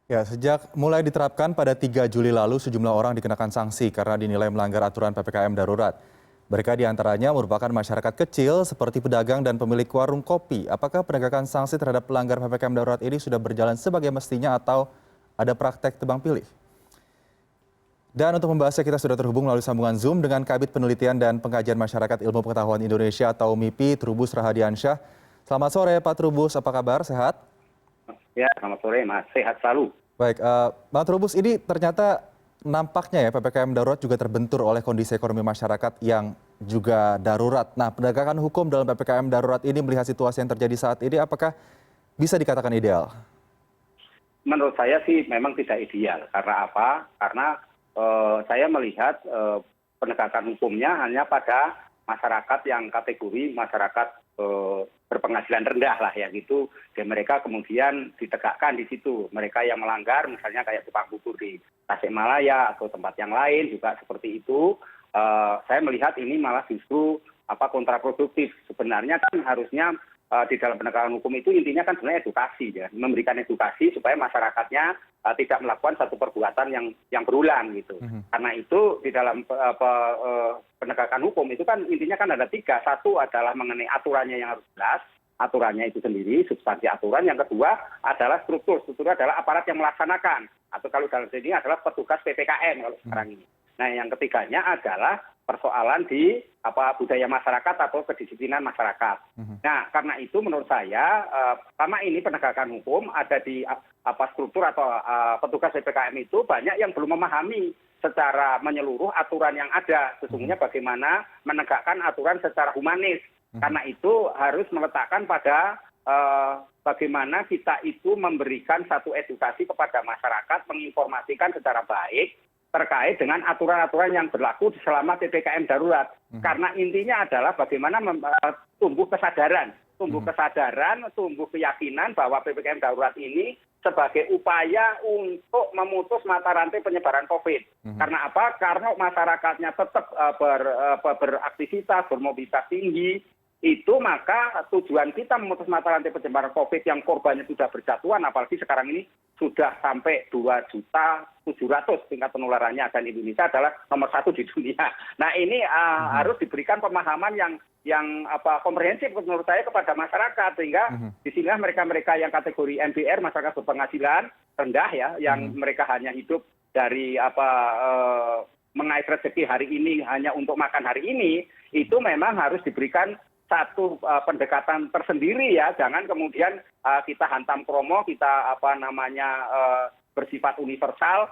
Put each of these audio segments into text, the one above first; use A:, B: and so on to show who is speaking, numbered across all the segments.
A: Ya, sejak mulai diterapkan pada 3 Juli lalu, sejumlah orang dikenakan sanksi karena dinilai melanggar aturan PPKM darurat. Mereka diantaranya merupakan masyarakat kecil seperti pedagang dan pemilik warung kopi. Apakah penegakan sanksi terhadap pelanggar PPKM darurat ini sudah berjalan sebagai mestinya atau ada praktek tebang pilih? Dan untuk membahasnya kita sudah terhubung melalui sambungan Zoom dengan Kabid Penelitian dan Pengkajian Masyarakat Ilmu Pengetahuan Indonesia atau MIPI, Trubus Rahadiansyah. Selamat sore Pak Trubus, apa kabar? Sehat?
B: Ya, selamat sore Mas. Sehat selalu.
A: Baik, Bang Trubus, ini ternyata nampaknya ya PPKM darurat juga terbentur oleh kondisi ekonomi masyarakat yang juga darurat. Nah, penegakan hukum dalam PPKM darurat ini melihat situasi yang terjadi saat ini, apakah bisa dikatakan ideal?
B: Menurut saya sih memang tidak ideal. Karena apa? Karena saya melihat penegakan hukumnya hanya pada masyarakat yang kategori masyarakat berpenghasilan rendah lah ya gitu. Dan mereka kemudian ditegakkan di situ. Mereka yang melanggar misalnya kayak tukang bubur di Tasikmalaya atau tempat yang lain juga seperti itu. Saya melihat ini malah justru kontraproduktif. Sebenarnya kan harusnya di dalam penegakan hukum itu intinya kan sebenarnya edukasi ya, memberikan edukasi supaya masyarakatnya tidak melakukan satu perbuatan yang berulang gitu. Karena itu di dalam penegakan hukum itu kan intinya kan ada tiga. Satu adalah mengenai aturannya yang harus jelas, aturannya itu sendiri, substansi aturan. Yang kedua adalah struktur. Struktur adalah aparat yang melaksanakan. Atau kalau dalam sini adalah petugas PPKM kalau sekarang ini. Nah yang ketiganya adalah persoalan di budaya masyarakat atau kedisiplinan masyarakat. Nah karena itu menurut saya selama ini penegakan hukum ada di struktur atau petugas PPKM itu banyak yang belum memahami secara menyeluruh aturan yang ada. Sesungguhnya bagaimana menegakkan aturan secara humanis. Karena itu harus meletakkan pada bagaimana kita itu memberikan satu edukasi kepada masyarakat, menginformasikan secara baik terkait dengan aturan-aturan yang berlaku selama PPKM darurat. Karena intinya adalah bagaimana tumbuh kesadaran, tumbuh keyakinan bahwa PPKM darurat ini sebagai upaya untuk memutus mata rantai penyebaran COVID. Karena apa? Karena masyarakatnya tetap beraktivitas, bermobilitas tinggi, itu maka tujuan kita memutus mata rantai penyebaran COVID yang korbannya sudah berjatuhan, apalagi sekarang ini sudah sampai 2.700.000 tingkat penularannya, dan Indonesia adalah nomor 1 di dunia. Nah ini harus diberikan pemahaman yang komprehensif menurut saya kepada masyarakat, sehingga disinilah mereka-mereka yang kategori MBR, masyarakat berpenghasilan rendah ya, yang mereka hanya hidup dari mengais rezeki hari ini hanya untuk makan hari ini, itu memang harus diberikan satu pendekatan tersendiri ya. Jangan kemudian kita hantam kromo, kita bersifat universal,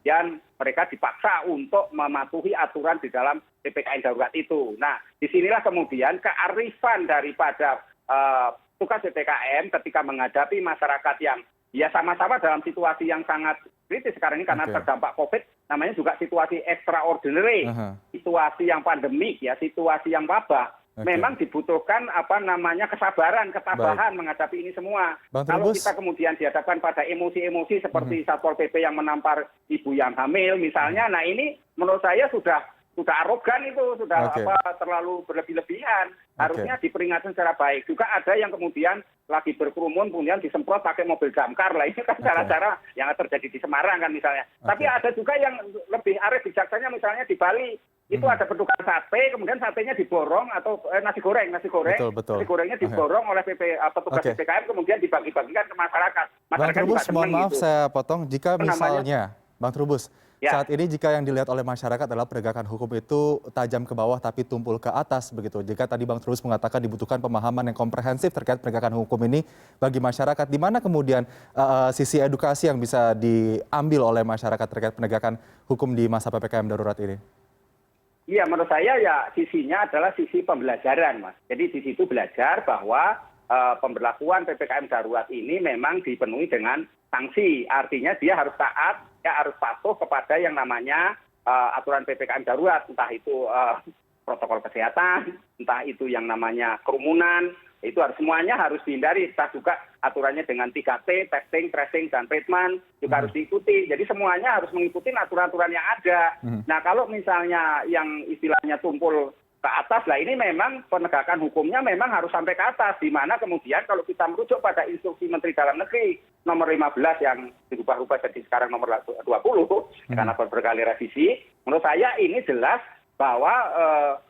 B: dan mereka dipaksa untuk mematuhi aturan di dalam PPKM darurat itu. Nah, disinilah kemudian kearifan daripada tugas PPKM ketika menghadapi masyarakat yang ya sama-sama dalam situasi yang sangat kritis sekarang ini karena terdampak COVID, namanya juga situasi extraordinary, situasi yang pandemik ya, situasi yang wabah. Memang dibutuhkan kesabaran, ketabahan menghadapi ini semua. Kalau kita kemudian dihadapkan pada emosi-emosi seperti Satpol PP yang menampar ibu yang hamil misalnya, nah ini menurut saya sudah arogan itu, sudah terlalu berlebih-lebihan. Harusnya diperingatkan secara baik. Juga ada yang kemudian lagi berkerumun kemudian disemprot pakai mobil damkar lah. Ini kan cara-cara yang terjadi di Semarang kan misalnya. Tapi ada juga yang lebih arif bijaksana, misalnya di Bali. Itu ada petugas sate, kemudian satenya diborong atau nasi goreng.
A: Betul.
B: Nasi gorengnya diborong oleh petugas PPKM, kemudian dibagi-bagikan ke masyarakat.
A: Bang Trubus, mohon maaf saya potong. Jika misalnya, Bang Trubus, saat ini jika yang dilihat oleh masyarakat adalah penegakan hukum itu tajam ke bawah tapi tumpul ke atas begitu. Jika tadi Bang Trubus mengatakan dibutuhkan pemahaman yang komprehensif terkait penegakan hukum ini bagi masyarakat, di mana kemudian sisi edukasi yang bisa diambil oleh masyarakat terkait penegakan hukum di masa PPKM darurat ini?
B: Iya, menurut saya ya sisinya adalah sisi pembelajaran, Mas. Jadi di situ belajar bahwa pemberlakuan PPKM darurat ini memang dipenuhi dengan sanksi. Artinya dia harus taat, ya harus patuh kepada yang namanya aturan PPKM darurat. Entah itu protokol kesehatan, entah itu yang namanya kerumunan, itu semuanya harus dihindari. Kita juga aturannya dengan 3T, testing, tracing, dan treatment juga harus diikuti. Jadi semuanya harus mengikuti aturan-aturan yang ada. Nah kalau misalnya yang istilahnya tumpul ke atas. Lah ini memang penegakan hukumnya memang harus sampai ke atas, di mana kemudian kalau kita merujuk pada instruksi Menteri Dalam Negeri nomor 15 yang dirubah-rubah jadi sekarang nomor 20 karena berkali revisi, menurut saya ini jelas bahwa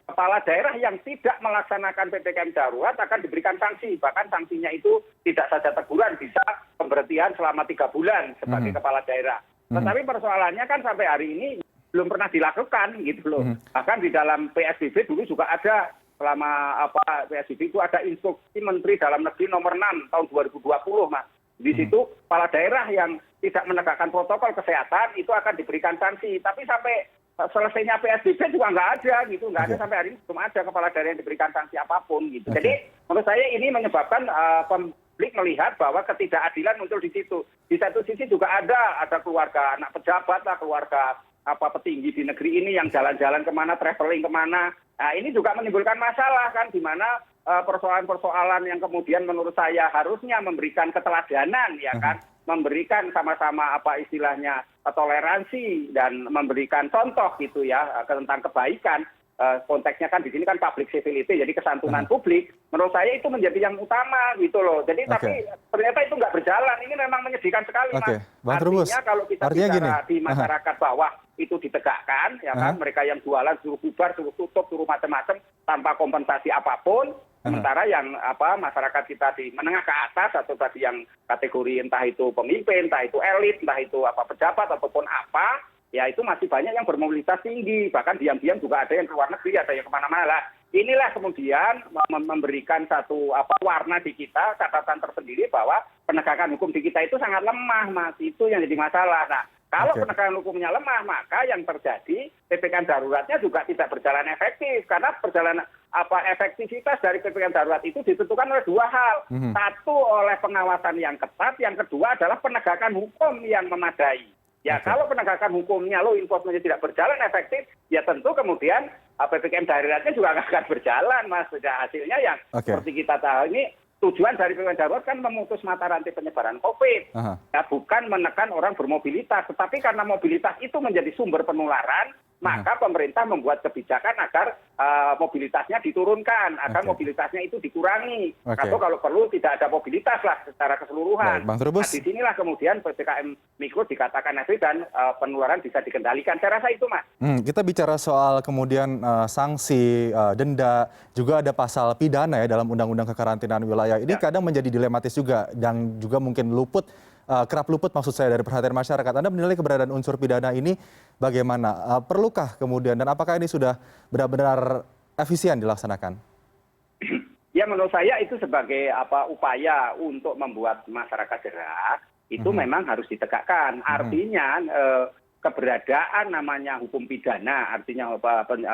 B: kepala daerah yang tidak melaksanakan PPKM darurat akan diberikan sanksi. Bahkan sanksinya itu tidak saja teguran, bisa pemberhentian selama 3 bulan sebagai kepala daerah. Tetapi persoalannya kan sampai hari ini belum pernah dilakukan gitu loh. Bahkan di dalam PSBB dulu juga ada, selama PSBB itu ada instruksi Menteri Dalam Negeri nomor 6 tahun 2020, Mas. Di situ kepala daerah yang tidak menegakkan protokol kesehatan itu akan diberikan sanksi. Tapi sampai selesainya PSBB juga nggak ada gitu, nggak ada sampai hari ini, belum ada kepala daerah yang diberikan sanksi apapun gitu. Jadi menurut saya ini menyebabkan publik melihat bahwa ketidakadilan muncul di situ. Di satu sisi juga ada keluarga anak pejabat lah, keluarga petinggi di negeri ini yang jalan-jalan kemana, traveling kemana. Nah ini juga menimbulkan masalah kan, di mana persoalan-persoalan yang kemudian menurut saya harusnya memberikan keteladanan ya kan, memberikan sama-sama istilahnya toleransi dan memberikan contoh gitu ya tentang kebaikan. Konteksnya kan di sini kan public civility, jadi kesantunan publik. Menurut saya itu menjadi yang utama gitu loh. Jadi tapi ternyata itu nggak berjalan. Ini memang menyedihkan sekali, Mas. Artinya kalau kita bicara di masyarakat bawah itu ditegakkan, ya kan, mereka yang jualan suruh bubar, suruh tutup, suruh macam-macam tanpa kompensasi apapun. Sementara yang masyarakat kita di menengah ke atas atau tadi yang kategori entah itu pemimpin, entah itu elit, entah itu pejabat ataupun apa, ya itu masih banyak yang bermobilitas tinggi, bahkan diam-diam juga ada yang ke luar negeri, ada yang kemana-mana lah. Inilah kemudian memberikan satu warna di kita, catatan tersendiri bahwa penegakan hukum di kita itu sangat lemah, Mas. Itu yang jadi masalah. Nah, kalau penegakan hukumnya lemah, maka yang terjadi PPKM daruratnya juga tidak berjalan efektif, karena efektivitas dari PPKM darurat itu ditentukan oleh 2 hal. Satu, oleh pengawasan yang ketat, yang kedua adalah penegakan hukum yang memadai. Ya kalau penegakan hukumnya law enforcement tidak berjalan efektif, ya tentu kemudian PPKM daruratnya juga nggak akan berjalan, Mas. Hasilnya yang seperti kita tahu ini, tujuan dari PPKM darurat kan memutus mata rantai penyebaran COVID. Ya, bukan menekan orang bermobilitas, tetapi karena mobilitas itu menjadi sumber penularan, maka pemerintah membuat kebijakan agar mobilitasnya diturunkan, agar mobilitasnya itu dikurangi. Atau kalau perlu tidak ada mobilitas lah secara keseluruhan.
A: Bang Trubus.
B: Nah, di sinilah kemudian PPKM Mikro dikatakan efektif dan penularan bisa dikendalikan. Saya rasa itu, Mas.
A: Kita bicara soal kemudian sanksi, denda, juga ada pasal pidana ya dalam Undang-Undang Kekarantinaan Wilayah. Ini kadang menjadi dilematis juga dan juga mungkin kerap luput maksud saya dari perhatian masyarakat. Anda menilai keberadaan unsur pidana ini bagaimana? Perlukah kemudian dan apakah ini sudah benar-benar efisien dilaksanakan?
B: Ya menurut saya itu sebagai upaya untuk membuat masyarakat jerah itu memang harus ditegakkan. Artinya keberadaan namanya hukum pidana, artinya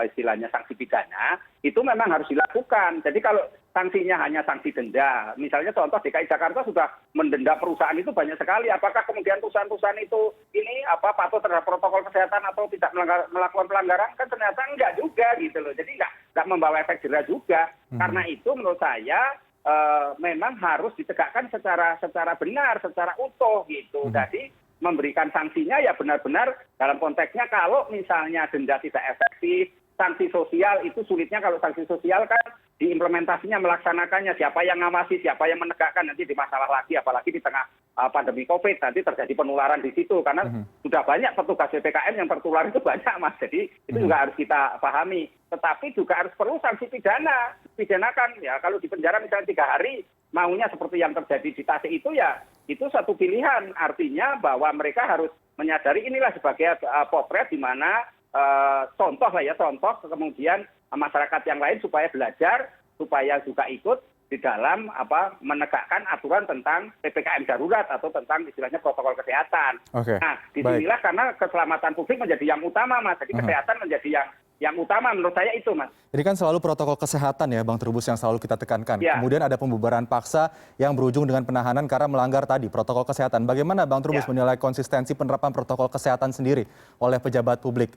B: istilahnya sanksi pidana, itu memang harus dilakukan. Jadi kalau sanksinya hanya sanksi denda, misalnya contoh DKI Jakarta sudah mendenda perusahaan itu banyak sekali. Apakah kemudian perusahaan-perusahaan itu ini patuh terhadap protokol kesehatan atau tidak melakukan pelanggaran? Kan ternyata enggak juga gitu loh. Jadi enggak membawa efek jerah juga. Karena itu menurut saya memang harus ditegakkan secara benar, secara utuh gitu. Jadi memberikan sanksinya ya benar-benar dalam konteksnya kalau misalnya denda tidak efektif, sanksi sosial itu sulitnya kalau sanksi sosial kan diimplementasinya melaksanakannya, siapa yang ngawasi, siapa yang menegakkan, nanti di masalah lagi, apalagi di tengah pandemi COVID, nanti terjadi penularan di situ, karena sudah banyak petugas PPKM yang tertular itu banyak, Mas, jadi itu juga harus kita pahami. Tetapi juga harus perlu sanksi pidanakan, ya kalau di penjara misalnya 3 hari, maunya seperti yang terjadi di Tasik itu ya, itu satu pilihan, artinya bahwa mereka harus menyadari inilah sebagai potret di mana contoh kemudian masyarakat yang lain supaya belajar, supaya juga ikut di dalam menegakkan aturan tentang PPKM darurat atau tentang istilahnya protokol kesehatan. Nah, disinilah karena keselamatan publik menjadi yang utama, Mas. Jadi kesehatan menjadi yang utama menurut saya itu, Mas.
A: Jadi kan selalu protokol kesehatan ya, Bang Trubus, yang selalu kita tekankan.
B: Ya.
A: Kemudian ada pembubaran paksa yang berujung dengan penahanan karena melanggar tadi protokol kesehatan. Bagaimana Bang Trubus menilai konsistensi penerapan protokol kesehatan sendiri oleh pejabat publik?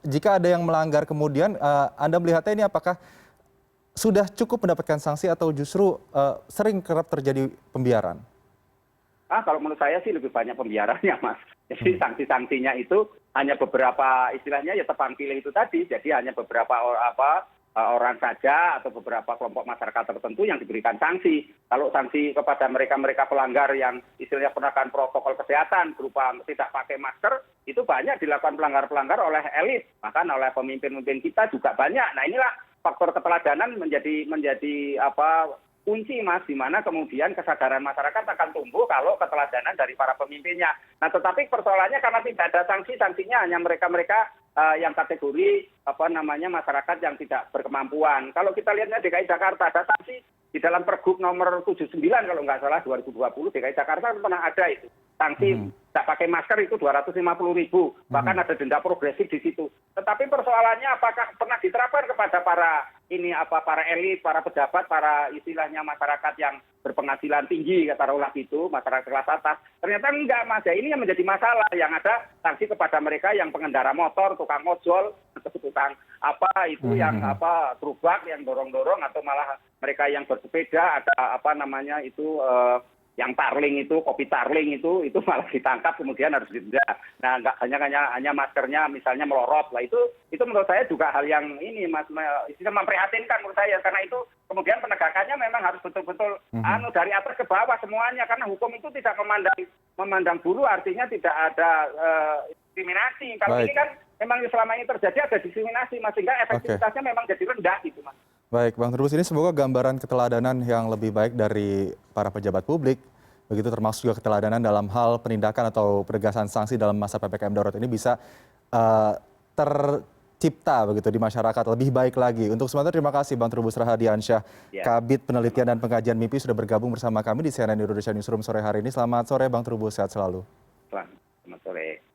A: Jika ada yang melanggar kemudian, Anda melihatnya ini apakah sudah cukup mendapatkan sanksi atau justru sering kerap terjadi pembiaran?
B: Kalau menurut saya sih lebih banyak pembiarannya, Mas. Jadi sanksi-sanksinya itu hanya beberapa istilahnya ya tebang pilih itu tadi. Jadi hanya beberapa orang saja atau beberapa kelompok masyarakat tertentu yang diberikan sanksi. Kalau sanksi kepada mereka-mereka pelanggar yang istilahnya penegakan protokol kesehatan berupa tidak pakai masker, itu banyak dilakukan pelanggar-pelanggar oleh elit, bahkan oleh pemimpin-pemimpin kita juga banyak. Nah inilah faktor keteladanan menjadi kunci Mas, di mana kemudian kesadaran masyarakat akan tumbuh kalau keteladanan dari para pemimpinnya. Nah tetapi persoalannya karena tidak ada sanksinya hanya mereka-mereka yang kategori masyarakat yang tidak berkemampuan. Kalau kita lihatnya DKI Jakarta ada sanksi di dalam Pergub nomor 79 kalau nggak salah 2020 DKI Jakarta pernah ada itu. Sanksi tidak pakai masker itu 250.000, bahkan ada denda progresif di situ. Tetapi persoalannya apakah pernah diterapkan kepada para elit, para pejabat, para istilahnya masyarakat yang berpenghasilan tinggi, katakanlah gitu, masyarakat kelas atas. Ternyata enggak, Mas. Ya, ini yang menjadi masalah. Yang ada sanksi kepada mereka yang pengendara motor, tukang ojol, tukang yang gerobak, yang dorong-dorong, atau malah mereka yang bersepeda, ada yang tarling itu, kopi tarling itu malah ditangkap kemudian harus didenda. Nah, nggak hanya maskernya misalnya melorot lah, itu menurut saya juga hal yang ini Mas, memprihatinkan menurut saya, karena itu kemudian penegakannya memang harus betul-betul dari atas ke bawah semuanya, karena hukum itu tidak memandang bulu, artinya tidak ada diskriminasi. Kalau ini kan memang selama ini terjadi ada diskriminasi, Mas, sehingga efektivitasnya memang jadi rendah gitu, Mas.
A: Baik, Bang Trubus, ini semoga gambaran keteladanan yang lebih baik dari para pejabat publik, begitu termasuk juga keteladanan dalam hal penindakan atau penegasan sanksi dalam masa PPKM darurat ini bisa tercipta begitu di masyarakat lebih baik lagi. Untuk sementara terima kasih Bang Trubus Rahadiansyah, Kabid Penelitian dan Pengkajian MIPI sudah bergabung bersama kami di CNN Indonesia Newsroom sore hari ini. Selamat sore Bang Trubus, sehat selalu.
B: Selamat sore.